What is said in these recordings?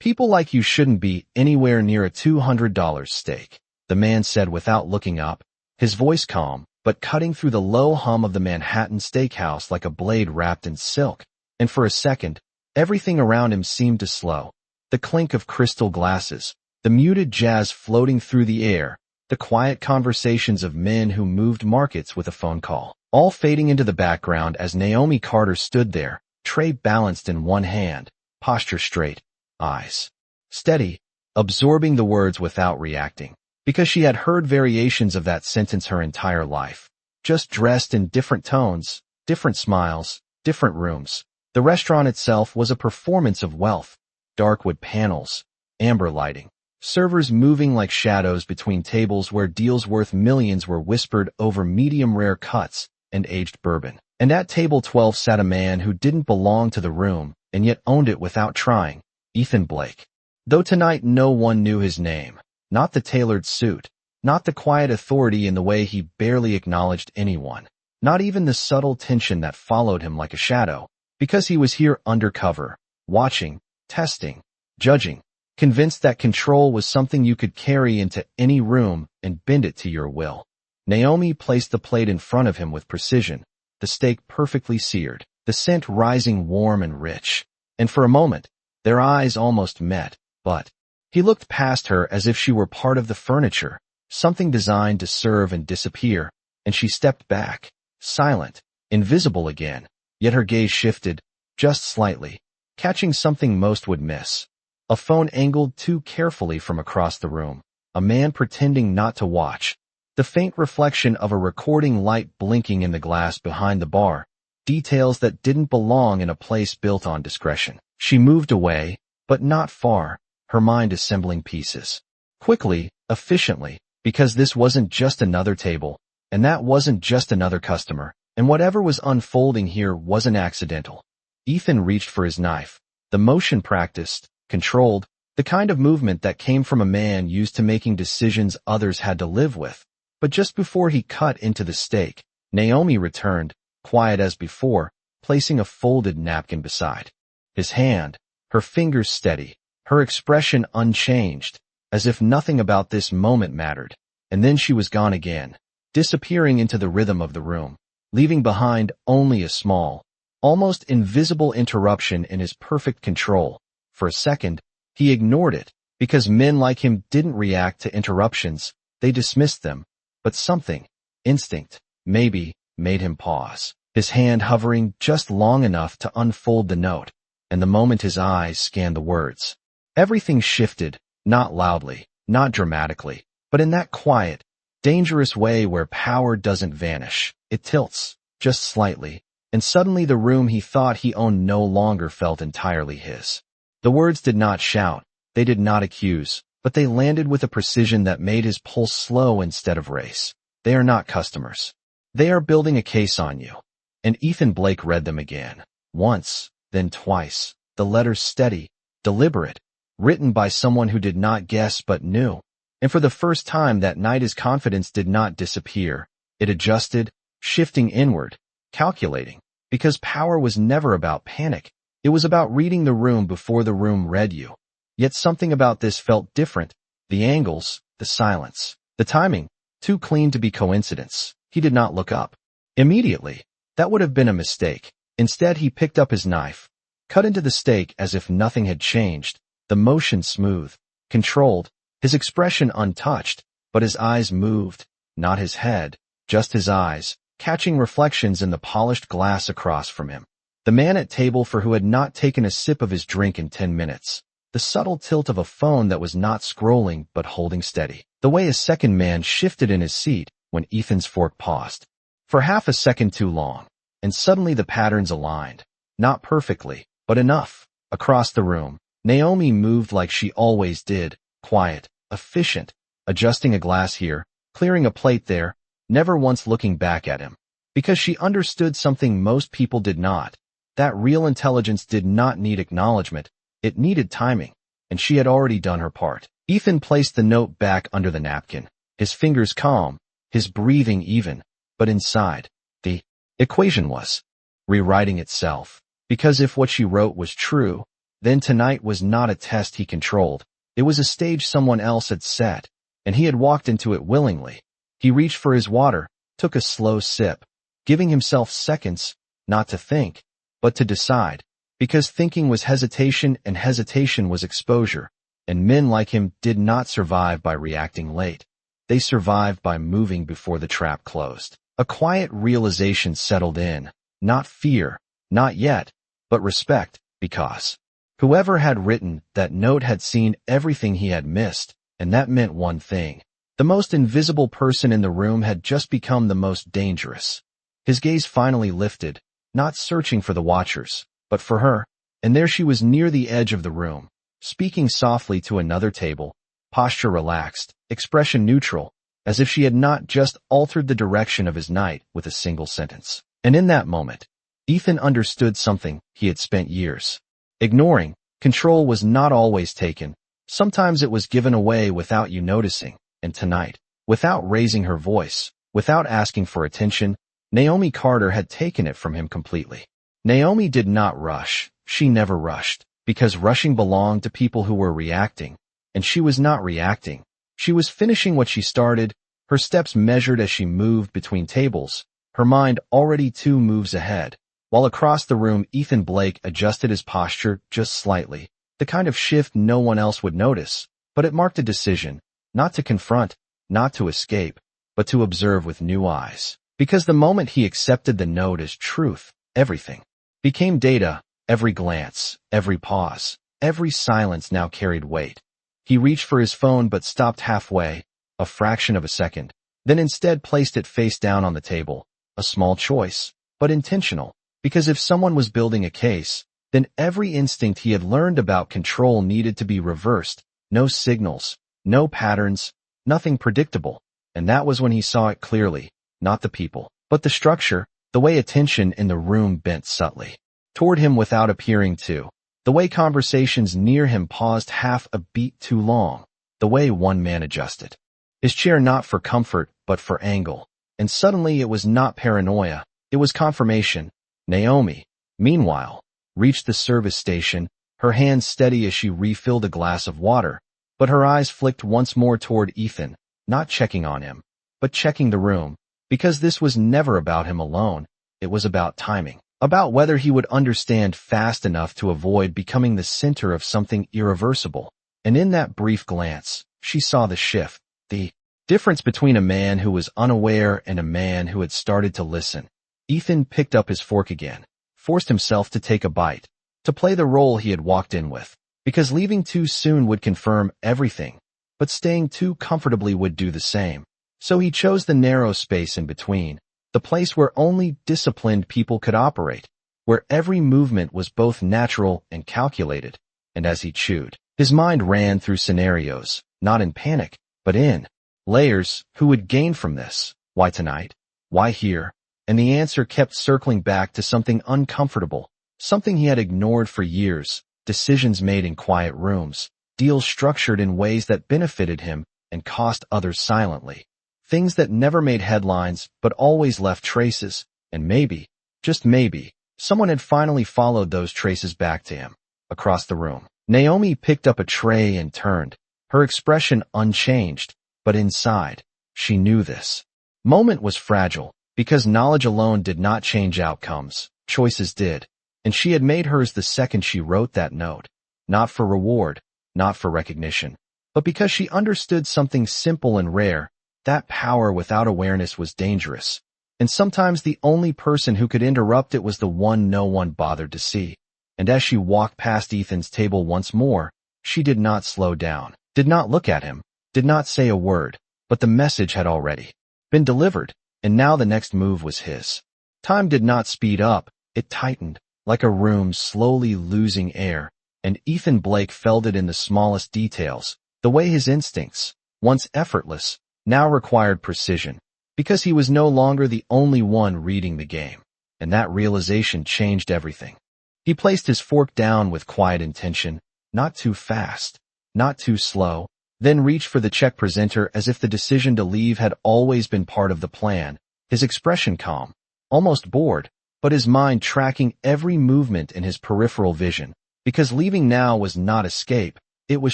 People like you shouldn't be anywhere near a $200 steak, the man said without looking up, his voice calm, but cutting through the low hum of the Manhattan steakhouse like a blade wrapped in silk. And for a second, everything around him seemed to slow. The clink of crystal glasses, the muted jazz floating through the air, the quiet conversations of men who moved markets with a phone call, all fading into the background as Naomi Carter stood there, tray balanced in one hand, posture straight, eyes steady, absorbing the words without reacting. Because she had heard variations of that sentence her entire life, just dressed in different tones, different smiles, different rooms. The restaurant itself was a performance of wealth, dark wood panels, amber lighting, servers moving like shadows between tables where deals worth millions were whispered over medium-rare cuts and aged bourbon. And at table 12 sat a man who didn't belong to the room and yet owned it without trying, Ethan Blake. Though tonight no one knew his name. Not the tailored suit, not the quiet authority in the way he barely acknowledged anyone, not even the subtle tension that followed him like a shadow, because he was here undercover, watching, testing, judging, convinced that control was something you could carry into any room and bend it to your will. Naomi placed the plate in front of him with precision, the steak perfectly seared, the scent rising warm and rich, and for a moment, their eyes almost met, but he looked past her as if she were part of the furniture, something designed to serve and disappear, and she stepped back, silent, invisible again, yet her gaze shifted, just slightly, catching something most would miss. A phone angled too carefully from across the room, a man pretending not to watch, the faint reflection of a recording light blinking in the glass behind the bar, details that didn't belong in a place built on discretion. She moved away, but not far, her mind assembling pieces. Quickly, efficiently, because this wasn't just another table, and that wasn't just another customer, and whatever was unfolding here wasn't accidental. Ethan reached for his knife, the motion practiced, controlled, the kind of movement that came from a man used to making decisions others had to live with. But just before he cut into the steak, Naomi returned, quiet as before, placing a folded napkin beside his hand, her fingers steady, her expression unchanged, as if nothing about this moment mattered. And then she was gone again, disappearing into the rhythm of the room, leaving behind only a small, almost invisible interruption in his perfect control. For a second, he ignored it, because men like him didn't react to interruptions, they dismissed them. But something, instinct, maybe, made him pause, his hand hovering just long enough to unfold the note, and the moment his eyes scanned the words, everything shifted, not loudly, not dramatically, but in that quiet, dangerous way where power doesn't vanish. It tilts, just slightly, and suddenly the room he thought he owned no longer felt entirely his. The words did not shout, they did not accuse, but they landed with a precision that made his pulse slow instead of race. They are not customers. They are building a case on you. And Ethan Blake read them again, once, then twice, the letters steady, deliberate, written by someone who did not guess but knew. And for the first time that night his confidence did not disappear. It adjusted, shifting inward, calculating, because power was never about panic. It was about reading the room before the room read you. Yet something about this felt different. The angles, the silence, the timing, too clean to be coincidence. He did not look up. Immediately. That would have been a mistake. Instead he picked up his knife, cut into the steak as if nothing had changed, the motion smooth, controlled, his expression untouched, but his eyes moved, not his head, just his eyes, catching reflections in the polished glass across from him. The man at table for who had not taken a sip of his drink in 10 minutes. The subtle tilt of a phone that was not scrolling but holding steady. The way a second man shifted in his seat when Ethan's fork paused. For half a second too long. And suddenly the patterns aligned. Not perfectly, but enough. Across the room, Naomi moved like she always did, quiet, efficient, adjusting a glass here, clearing a plate there, never once looking back at him. Because she understood something most people did not. That real intelligence did not need acknowledgement, it needed timing, and she had already done her part. Ethan placed the note back under the napkin, his fingers calm, his breathing even, but inside, the equation was rewriting itself, because if what she wrote was true, Then tonight was not a test he controlled. It was a stage someone else had set, and he had walked into it willingly. He reached for his water, took a slow sip, giving himself seconds, not to think, but to decide, because thinking was hesitation and hesitation was exposure, and men like him did not survive by reacting late. They survived by moving before the trap closed. A quiet realization settled in, not fear, not yet, but respect, because whoever had written that note had seen everything he had missed, and that meant one thing. The most invisible person in the room had just become the most dangerous. His gaze finally lifted, not searching for the watchers, but for her, and there she was near the edge of the room, speaking softly to another table, posture relaxed, expression neutral, as if she had not just altered the direction of his night with a single sentence. And in that moment, Ethan understood something he had spent years ignoring. Control was not always taken. Sometimes it was given away without you noticing, and tonight, without raising her voice, without asking for attention, Naomi Carter had taken it from him completely. Naomi did not rush. She never rushed, because rushing belonged to people who were reacting, and she was not reacting. She was finishing what she started, her steps measured as she moved between tables, her mind already 2 moves ahead. While across the room, Ethan Blake adjusted his posture just slightly, the kind of shift no one else would notice, but it marked a decision, not to confront, not to escape, but to observe with new eyes. Because the moment he accepted the note as truth, everything became data. Every glance, every pause, every silence now carried weight. He reached for his phone but stopped halfway, a fraction of a second, then instead placed it face down on the table. A small choice, but intentional, because if someone was building a case, then every instinct he had learned about control needed to be reversed. No signals, no patterns, nothing predictable. And that was when he saw it clearly, not the people, but the structure, the way attention in the room bent subtly toward him without appearing to, the way conversations near him paused half a beat too long, the way one man adjusted his chair not for comfort but for angle. And suddenly it was not paranoia, it was confirmation. Naomi, meanwhile, reached the service station, her hands steady as she refilled a glass of water, but her eyes flicked once more toward Ethan, not checking on him, but checking the room, because this was never about him alone. It was about timing, about whether he would understand fast enough to avoid becoming the center of something irreversible. And in that brief glance, she saw the shift, the difference between a man who was unaware and a man who had started to listen. Ethan picked up his fork again, forced himself to take a bite, to play the role he had walked in with, because leaving too soon would confirm everything, but staying too comfortably would do the same. So he chose the narrow space in between, the place where only disciplined people could operate, where every movement was both natural and calculated. And as he chewed, his mind ran through scenarios, not in panic, but in layers. Who would gain from this? Why tonight? Why here? And the answer kept circling back to something uncomfortable, something he had ignored for years, decisions made in quiet rooms, deals structured in ways that benefited him and cost others silently. Things that never made headlines but always left traces, and maybe, just maybe, someone had finally followed those traces back to him. Across the room, Naomi picked up a tray and turned, her expression unchanged, but inside, she knew this moment was fragile, because knowledge alone did not change outcomes, choices did, and she had made hers the second she wrote that note, not for reward, not for recognition, but because she understood something simple and rare. That power without awareness was dangerous, and sometimes the only person who could interrupt it was the one no one bothered to see. And as she walked past Ethan's table once more, she did not slow down, did not look at him, did not say a word, but the message had already been delivered, and now the next move was his. Time did not speed up, it tightened, like a room slowly losing air, and Ethan Blake felt it in the smallest details, the way his instincts, once effortless, now required precision, because he was no longer the only one reading the game, and that realization changed everything. He placed his fork down with quiet intention, not too fast, not too slow, then reached for the check presenter as if the decision to leave had always been part of the plan, his expression calm, almost bored, but his mind tracking every movement in his peripheral vision. Because leaving now was not escape, it was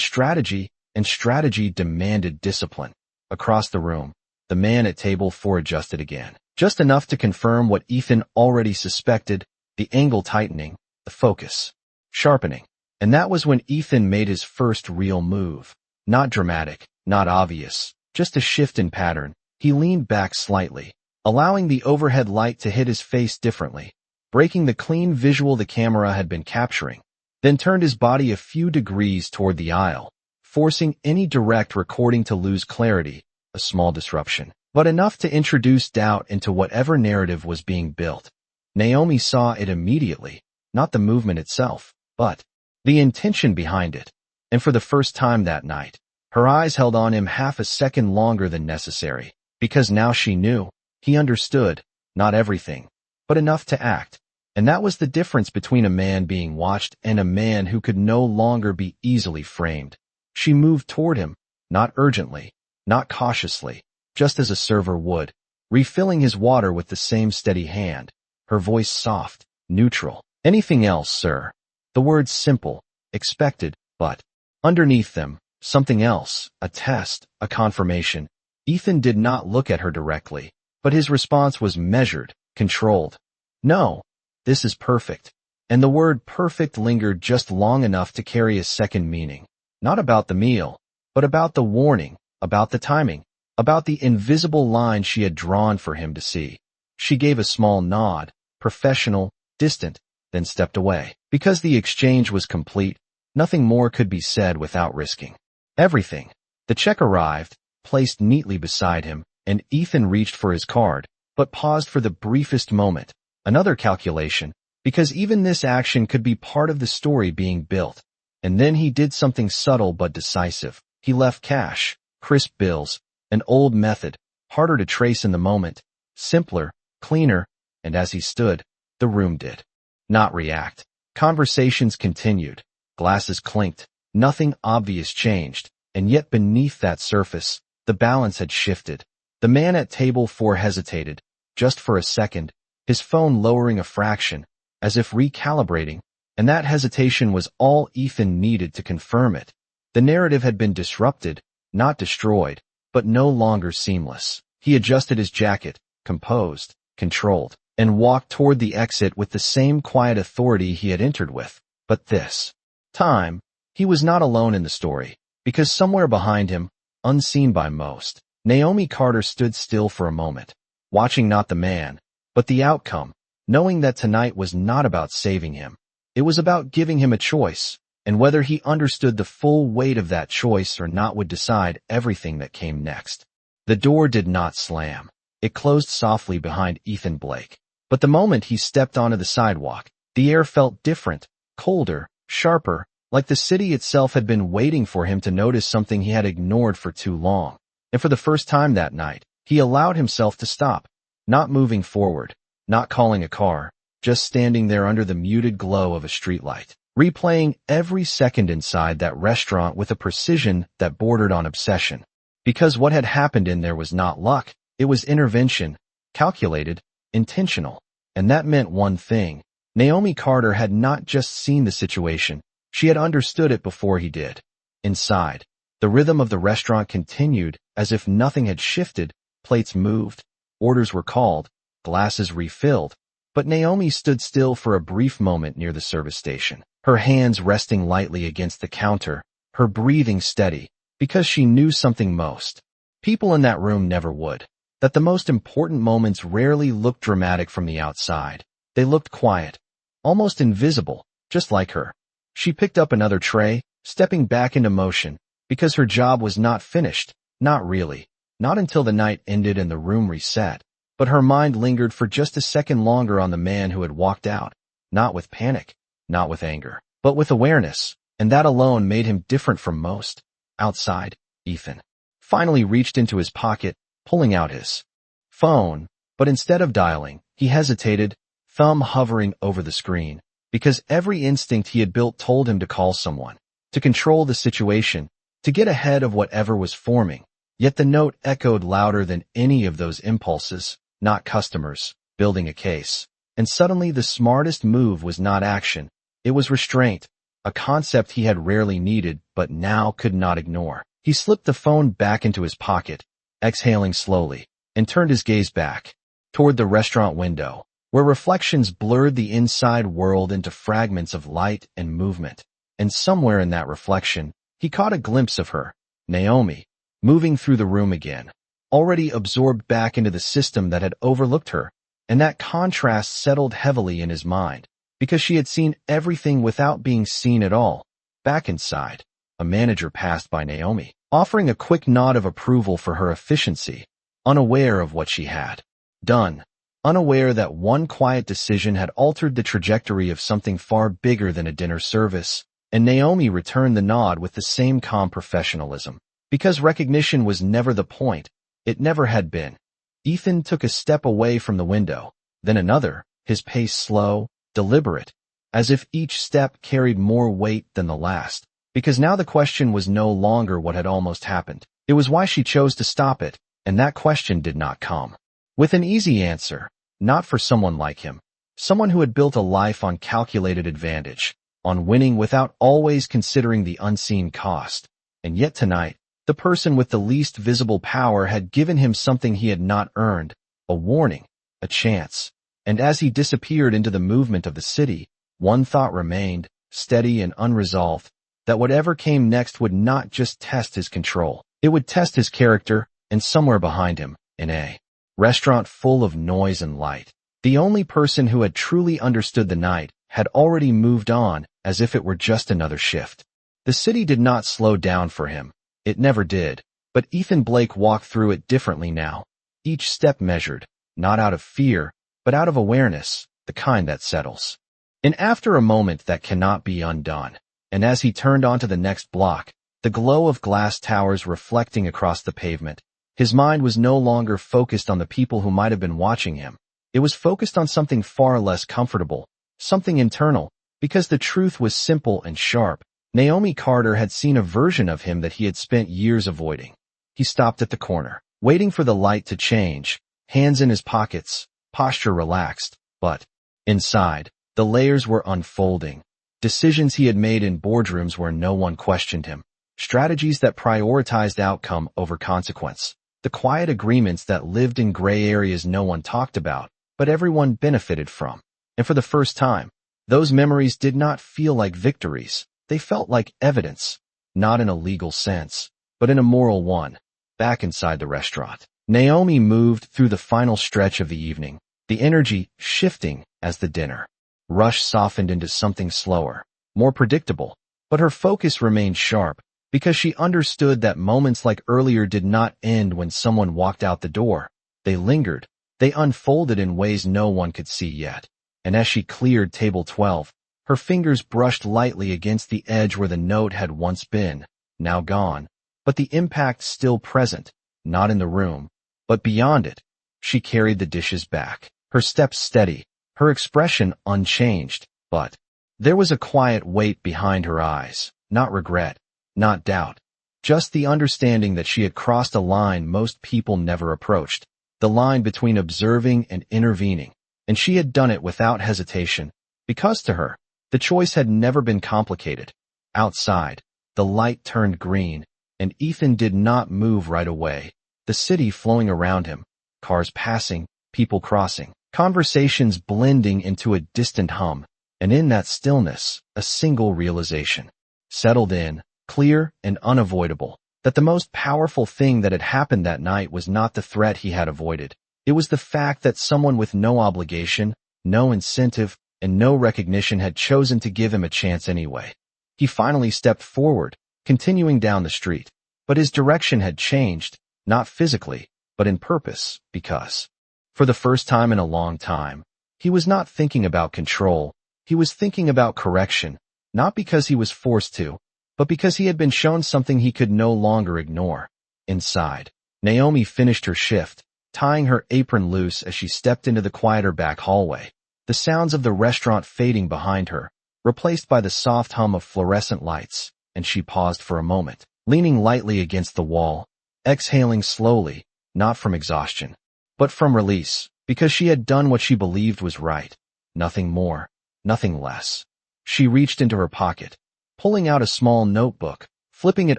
strategy, and strategy demanded discipline. Across the room, the man at table 4 adjusted again. Just enough to confirm what Ethan already suspected, the angle tightening, the focus sharpening. And that was when Ethan made his first real move. Not dramatic, not obvious, just a shift in pattern. He leaned back slightly, allowing the overhead light to hit his face differently, breaking the clean visual the camera had been capturing, then turned his body a few degrees toward the aisle, forcing any direct recording to lose clarity, a small disruption, but enough to introduce doubt into whatever narrative was being built. Naomi saw it immediately, not the movement itself, but the intention behind it. And for the first time that night, her eyes held on him half a second longer than necessary, because now she knew, he understood, not everything, but enough to act. And that was the difference between a man being watched and a man who could no longer be easily framed. She moved toward him, not urgently, not cautiously, just as a server would, refilling his water with the same steady hand, her voice soft, neutral. "Anything else, sir?" The words simple, expected, but underneath them, something else, a test, a confirmation. Ethan did not look at her directly, but his response was measured, controlled. "No, this is perfect." And the word perfect lingered just long enough to carry a second meaning. Not about the meal, but about the warning, about the timing, about the invisible line she had drawn for him to see. She gave a small nod, professional, distant, then stepped away. Because the exchange was complete, nothing more could be said without risking everything. The check arrived, placed neatly beside him, and Ethan reached for his card, but paused for the briefest moment. Another calculation, because even this action could be part of the story being built. And then he did something subtle but decisive. He left cash, crisp bills, an old method, harder to trace in the moment, simpler, cleaner, and as he stood, the room did not react. Conversations continued, glasses clinked, nothing obvious changed, and yet beneath that surface, the balance had shifted. The man at table 4 hesitated, just for a second, his phone lowering a fraction, as if recalibrating, and that hesitation was all Ethan needed to confirm it. The narrative had been disrupted, not destroyed, but no longer seamless. He adjusted his jacket, composed, controlled, and walked toward the exit with the same quiet authority he had entered with. But this time, he was not alone in the story, because somewhere behind him, unseen by most, Naomi Carter stood still for a moment, watching not the man, but the outcome, knowing that tonight was not about saving him. It was about giving him a choice, and whether he understood the full weight of that choice or not would decide everything that came next. The door did not slam. It closed softly behind Ethan Blake. But the moment he stepped onto the sidewalk, the air felt different, colder, sharper, like the city itself had been waiting for him to notice something he had ignored for too long. And for the first time that night, he allowed himself to stop, not moving forward, not calling a car, just standing there under the muted glow of a streetlight, replaying every second inside that restaurant with a precision that bordered on obsession. Because what had happened in there was not luck, it was intervention, calculated, intentional. And that meant one thing. Naomi Carter had not just seen the situation, she had understood it before he did. Inside, the rhythm of the restaurant continued as if nothing had shifted. Plates moved, orders were called, glasses refilled, but Naomi stood still for a brief moment near the service station, her hands resting lightly against the counter, her breathing steady, because she knew something most people in that room never would. That the most important moments rarely looked dramatic from the outside. They looked quiet, almost invisible, just like her. She picked up another tray, stepping back into motion, because her job was not finished, not really, not until the night ended and the room reset. But her mind lingered for just a second longer on the man who had walked out, not with panic, not with anger, but with awareness, and that alone made him different from most. Outside, Ethan finally reached into his pocket, pulling out his phone, but instead of dialing, he hesitated, thumb hovering over the screen, because every instinct he had built told him to call someone, to control the situation, to get ahead of whatever was forming. Yet the note echoed louder than any of those impulses, not customers, building a case. And suddenly the smartest move was not action, it was restraint, a concept he had rarely needed but now could not ignore. He slipped the phone back into his pocket, exhaling slowly, and turned his gaze back toward the restaurant window, where reflections blurred the inside world into fragments of light and movement. And somewhere in that reflection, he caught a glimpse of her, Naomi, moving through the room again, already absorbed back into the system that had overlooked her, and that contrast settled heavily in his mind, because she had seen everything without being seen at all. Back inside, a manager passed by Naomi, offering a quick nod of approval for her efficiency, unaware of what she had done, unaware that one quiet decision had altered the trajectory of something far bigger than a dinner service. And Naomi returned the nod with the same calm professionalism, because recognition was never the point. It never had been. Ethan took a step away from the window, then another, his pace slow, deliberate, as if each step carried more weight than the last, because now the question was no longer what had almost happened. It was why she chose to stop it, and that question did not come with an easy answer, not for someone like him, someone who had built a life on calculated advantage, on winning without always considering the unseen cost. And yet tonight, the person with the least visible power had given him something he had not earned, a warning, a chance. And as he disappeared into the movement of the city, one thought remained, steady and unresolved, that whatever came next would not just test his control, it would test his character. And somewhere behind him, in a restaurant full of noise and light, the only person who had truly understood the night had already moved on, as if it were just another shift. The city did not slow down for him. It never did. But Ethan Blake walked through it differently now. Each step measured, not out of fear, but out of awareness, the kind that settles. And after a moment that cannot be undone, and as he turned onto the next block, the glow of glass towers reflecting across the pavement, his mind was no longer focused on the people who might have been watching him. It was focused on something far less comfortable, something internal, because the truth was simple and sharp. Naomi Carter had seen a version of him that he had spent years avoiding. He stopped at the corner, waiting for the light to change, hands in his pockets, posture relaxed, but inside, the layers were unfolding. Decisions he had made in boardrooms where no one questioned him, strategies that prioritized outcome over consequence, the quiet agreements that lived in gray areas no one talked about, but everyone benefited from. And for the first time, those memories did not feel like victories. They felt like evidence, not in a legal sense, but in a moral one. Back inside the restaurant, Naomi moved through the final stretch of the evening, the energy shifting as the dinner rush softened into something slower, more predictable, but her focus remained sharp, because she understood that moments like earlier did not end when someone walked out the door. They lingered, they unfolded in ways no one could see yet. And as she cleared table 12, her fingers brushed lightly against the edge where the note had once been, now gone, but the impact still present, not in the room, but beyond it. She carried the dishes back, her steps steady, her expression unchanged, but there was a quiet weight behind her eyes, not regret, not doubt, just the understanding that she had crossed a line most people never approached, the line between observing and intervening, and she had done it without hesitation, because to her, the choice had never been complicated. Outside, the light turned green, and Ethan did not move right away, the city flowing around him, cars passing, people crossing, conversations blending into a distant hum, and in that stillness, a single realization settled in, clear and unavoidable, that the most powerful thing that had happened that night was not the threat he had avoided. It was the fact that someone with no obligation, no incentive, and no recognition had chosen to give him a chance anyway. He finally stepped forward, continuing down the street, but his direction had changed, not physically, but in purpose, because, for the first time in a long time, he was not thinking about control, he was thinking about correction, not because he was forced to, but because he had been shown something he could no longer ignore. Inside, Naomi finished her shift, tying her apron loose as she stepped into the quieter back hallway, the sounds of the restaurant fading behind her, replaced by the soft hum of fluorescent lights, and she paused for a moment, leaning lightly against the wall, exhaling slowly, not from exhaustion, but from release, because she had done what she believed was right. Nothing more, nothing less. She reached into her pocket, pulling out a small notebook, flipping it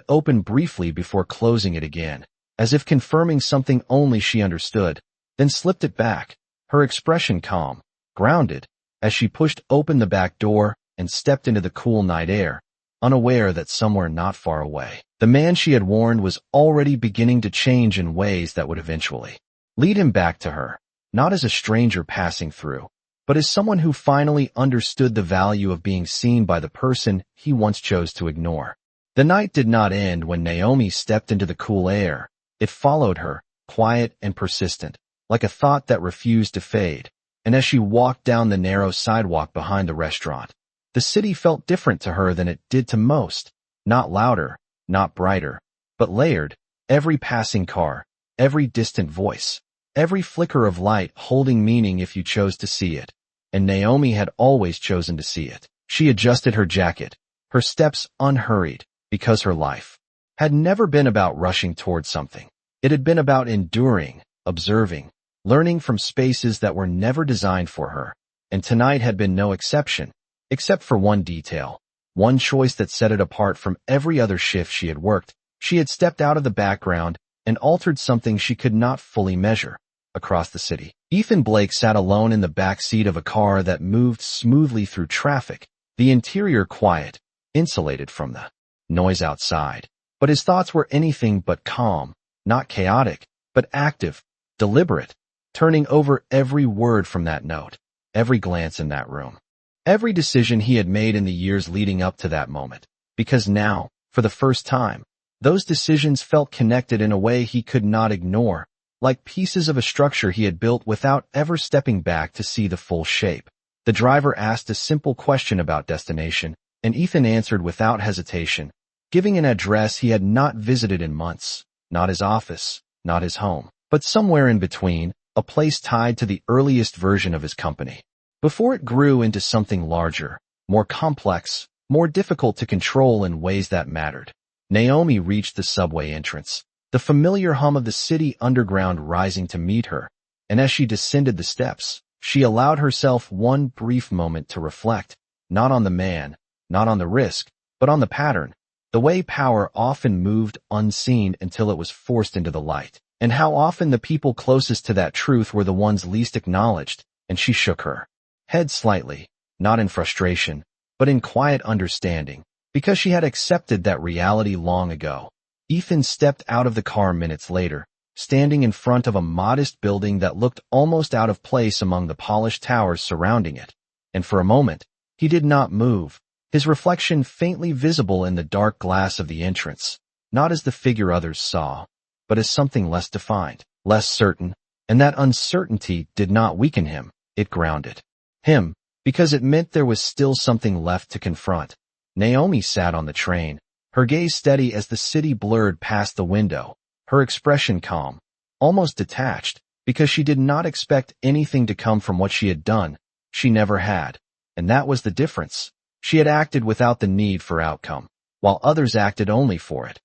open briefly before closing it again, as if confirming something only she understood, then slipped it back, her expression calm, grounded, as she pushed open the back door and stepped into the cool night air, unaware that somewhere not far away, the man she had warned was already beginning to change in ways that would eventually lead him back to her, not as a stranger passing through, but as someone who finally understood the value of being seen by the person he once chose to ignore. The night did not end when Naomi stepped into the cool air. It followed her, quiet and persistent, like a thought that refused to fade. And as she walked down the narrow sidewalk behind the restaurant, the city felt different to her than it did to most. Not louder, not brighter, but layered. Every passing car, every distant voice, every flicker of light holding meaning if you chose to see it. And Naomi had always chosen to see it. She adjusted her jacket, her steps unhurried, because her life had never been about rushing toward something. It had been about enduring, observing, learning from spaces that were never designed for her. And tonight had been no exception, except for one detail, one choice that set it apart from every other shift she had worked. She had stepped out of the background and altered something she could not fully measure. Across the city, Ethan Blake sat alone in the back seat of a car that moved smoothly through traffic, the interior quiet, insulated from the noise outside. But his thoughts were anything but calm, not chaotic, but active, deliberate, turning over every word from that note, every glance in that room, every decision he had made in the years leading up to that moment. Because now, for the first time, those decisions felt connected in a way he could not ignore, like pieces of a structure he had built without ever stepping back to see the full shape. The driver asked a simple question about destination, and Ethan answered without hesitation, giving an address he had not visited in months, not his office, not his home, but somewhere in between, a place tied to the earliest version of his company, before it grew into something larger, more complex, more difficult to control in ways that mattered. Naomi reached the subway entrance, the familiar hum of the city underground rising to meet her, and as she descended the steps, she allowed herself one brief moment to reflect, not on the man, not on the risk, but on the pattern, the way power often moved unseen until it was forced into the light, and how often the people closest to that truth were the ones least acknowledged. And she shook her head slightly, not in frustration, but in quiet understanding, because she had accepted that reality long ago. Ethan stepped out of the car minutes later, standing in front of a modest building that looked almost out of place among the polished towers surrounding it. And for a moment, he did not move, his reflection faintly visible in the dark glass of the entrance, not as the figure others saw, but as something less defined, less certain, and that uncertainty did not weaken him, it grounded him, because it meant there was still something left to confront. Naomi sat on the train, her gaze steady as the city blurred past the window, her expression calm, almost detached, because she did not expect anything to come from what she had done. She never had, and that was the difference. She had acted without the need for outcome, while others acted only for it.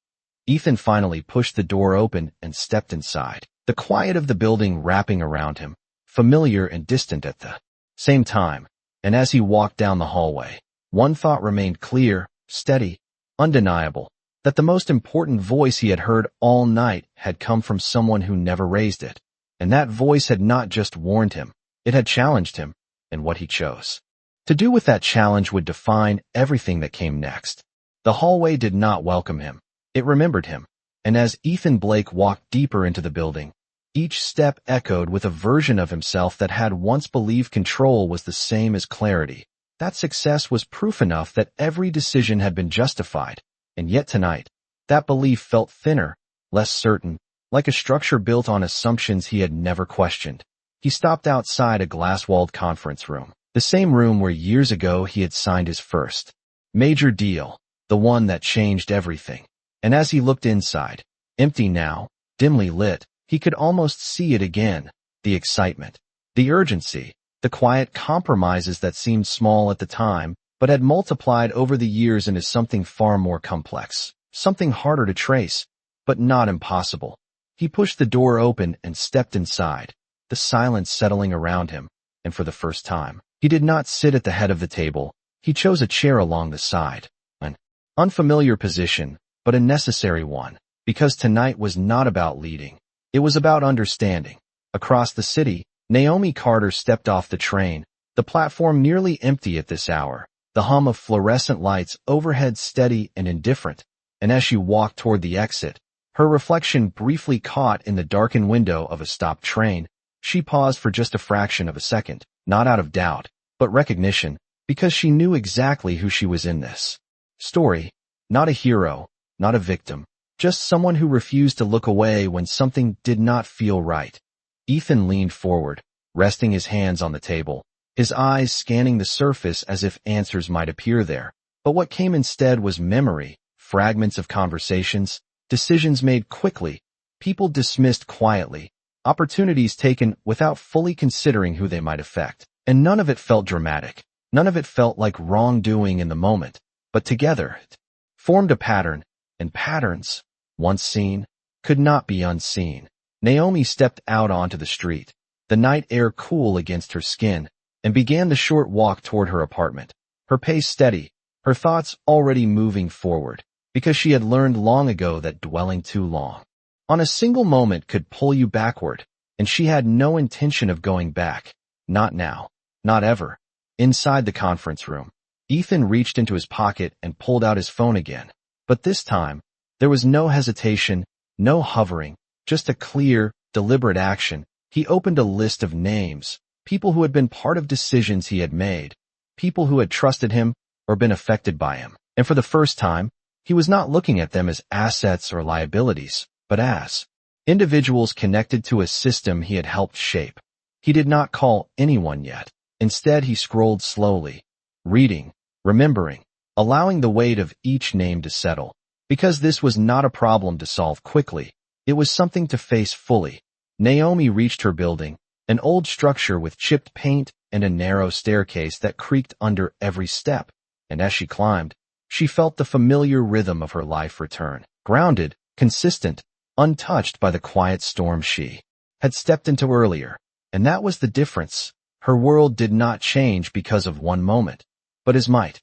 Ethan finally pushed the door open and stepped inside, the quiet of the building wrapping around him, familiar and distant at the same time. And as he walked down the hallway, one thought remained clear, steady, undeniable, that the most important voice he had heard all night had come from someone who never raised it. And that voice had not just warned him, it had challenged him, and what he chose to do with that challenge would define everything that came next. The hallway did not welcome him, it remembered him, and as Ethan Blake walked deeper into the building, each step echoed with a version of himself that had once believed control was the same as clarity. That success was proof enough that every decision had been justified, and yet tonight, that belief felt thinner, less certain, like a structure built on assumptions he had never questioned. He stopped outside a glass-walled conference room, the same room where years ago he had signed his first major deal, the one that changed everything. And as he looked inside, empty now, dimly lit, he could almost see it again, the excitement, the urgency, the quiet compromises that seemed small at the time, but had multiplied over the years into something far more complex, something harder to trace, but not impossible. He pushed the door open and stepped inside, the silence settling around him, and for the first time, he did not sit at the head of the table, he chose a chair along the side, an Unfamiliar position, but a necessary one, because tonight was not about leading. It was about understanding. Across the city, Naomi Carter stepped off the train, the platform nearly empty at this hour, the hum of fluorescent lights overhead steady and indifferent, and as she walked toward the exit, her reflection briefly caught in the darkened window of a stopped train. She paused for just a fraction of a second, not out of doubt, but recognition, because she knew exactly who she was in this story. Not a hero, not a victim, just someone who refused to look away when something did not feel right. Ethan leaned forward, resting his hands on the table, his eyes scanning the surface as if answers might appear there. But what came instead was memory, fragments of conversations, decisions made quickly, people dismissed quietly, opportunities taken without fully considering who they might affect. And none of it felt dramatic. None of it felt like wrongdoing in the moment. But together, it formed a pattern, and patterns, once seen, could not be unseen. Naomi stepped out onto the street, the night air cool against her skin, and began the short walk toward her apartment, her pace steady, her thoughts already moving forward, because she had learned long ago that dwelling too long on a single moment could pull you backward, and she had no intention of going back. Not now. Not ever. Inside the conference room, Ethan reached into his pocket and pulled out his phone again. But this time, there was no hesitation, no hovering, just a clear, deliberate action. He opened a list of names, people who had been part of decisions he had made, people who had trusted him or been affected by him. And for the first time, he was not looking at them as assets or liabilities, but as individuals connected to a system he had helped shape. He did not call anyone yet. Instead, he scrolled slowly, reading, remembering, allowing the weight of each name to settle. Because this was not a problem to solve quickly. It was something to face fully. Naomi reached her building, an old structure with chipped paint and a narrow staircase that creaked under every step. And as she climbed, she felt the familiar rhythm of her life return, grounded, consistent, untouched by the quiet storm she had stepped into earlier. And that was the difference. Her world did not change because of one moment, but his might.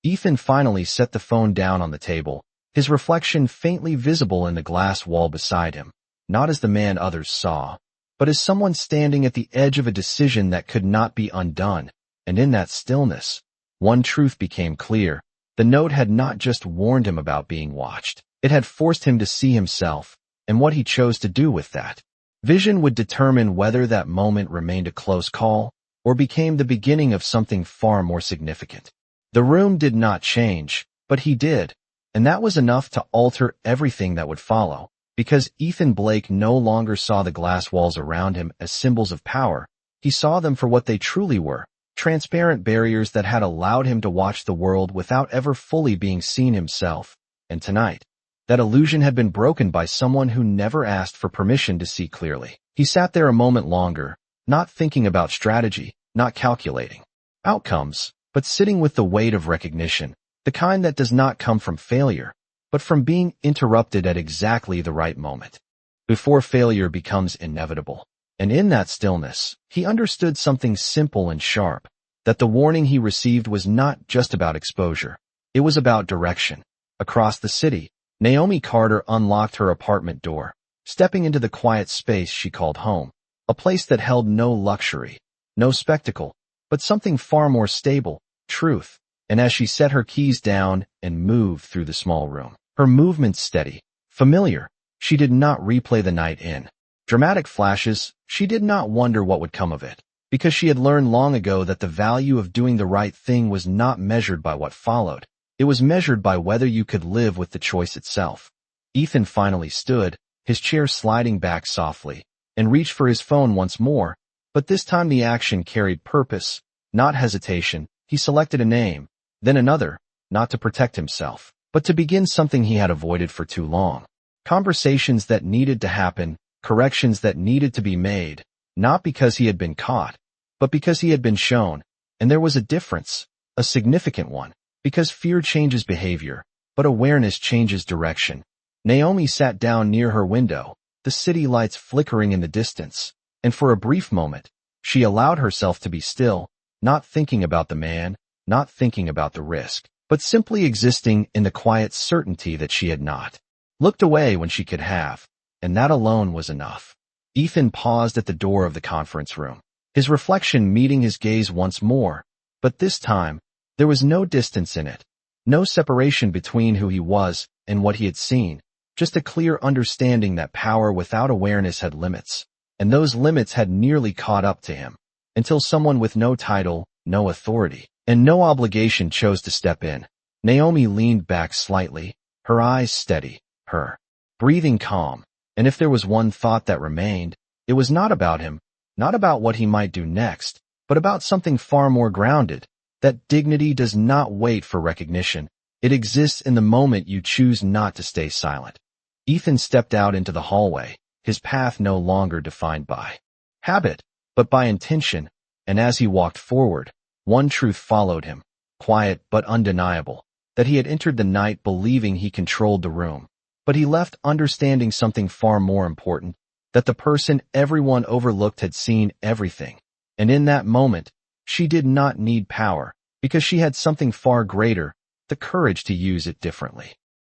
Ethan finally set the phone down on the table, his reflection faintly visible in the glass wall beside him, not as the man others saw, but as someone standing at the edge of a decision that could not be undone. And in that stillness, one truth became clear. The note had not just warned him about being watched. It had forced him to see himself, and what he chose to do with that vision would determine whether that moment remained a close call or became the beginning of something far more significant. The room did not change, but he did, and that was enough to alter everything that would follow, because Ethan Blake no longer saw the glass walls around him as symbols of power. He saw them for what they truly were, transparent barriers that had allowed him to watch the world without ever fully being seen himself. And tonight, that illusion had been broken by someone who never asked for permission to see clearly. He sat there a moment longer, not thinking about strategy, not calculating outcomes, but sitting with the weight of recognition, the kind that does not come from failure, but from being interrupted at exactly the right moment, before failure becomes inevitable. And in that stillness, he understood something simple and sharp, that the warning he received was not just about exposure. It was about direction. Across the city, Naomi Carter unlocked her apartment door, stepping into the quiet space she called home, a place that held no luxury, no spectacle, but something far more stable, truth. And as she set her keys down and moved through the small room, her movements steady, familiar, she did not replay the night in dramatic flashes. She did not wonder what would come of it, because she had learned long ago that the value of doing the right thing was not measured by what followed. It was measured by whether you could live with the choice itself. Ethan finally stood, his chair sliding back softly, and reached for his phone once more, but this time the action carried purpose, not hesitation. He selected a name, then another, not to protect himself, but to begin something he had avoided for too long. Conversations that needed to happen, corrections that needed to be made, not because he had been caught, but because he had been shown. And there was a difference, a significant one. Because fear changes behavior, but awareness changes direction. Naomi sat down near her window, the city lights flickering in the distance, and for a brief moment, she allowed herself to be still, not thinking about the man, not thinking about the risk, but simply existing in the quiet certainty that she had not looked away when she could have, and that alone was enough. Ethan paused at the door of the conference room, his reflection meeting his gaze once more, but this time, there was no distance in it, no separation between who he was and what he had seen, just a clear understanding that power without awareness had limits, and those limits had nearly caught up to him, until someone with no title, no authority, and no obligation chose to step in. Naomi leaned back slightly, her eyes steady, her breathing calm, and if there was one thought that remained, it was not about him, not about what he might do next, but about something far more grounded, that dignity does not wait for recognition. It exists in the moment you choose not to stay silent. Ethan stepped out into the hallway, his path no longer defined by habit, but by intention, and as he walked forward, one truth followed him, quiet but undeniable, that he had entered the night believing he controlled the room, but he left understanding something far more important, that the person everyone overlooked had seen everything, and in that moment, she did not need power, because she had something far greater, the courage to use it differently.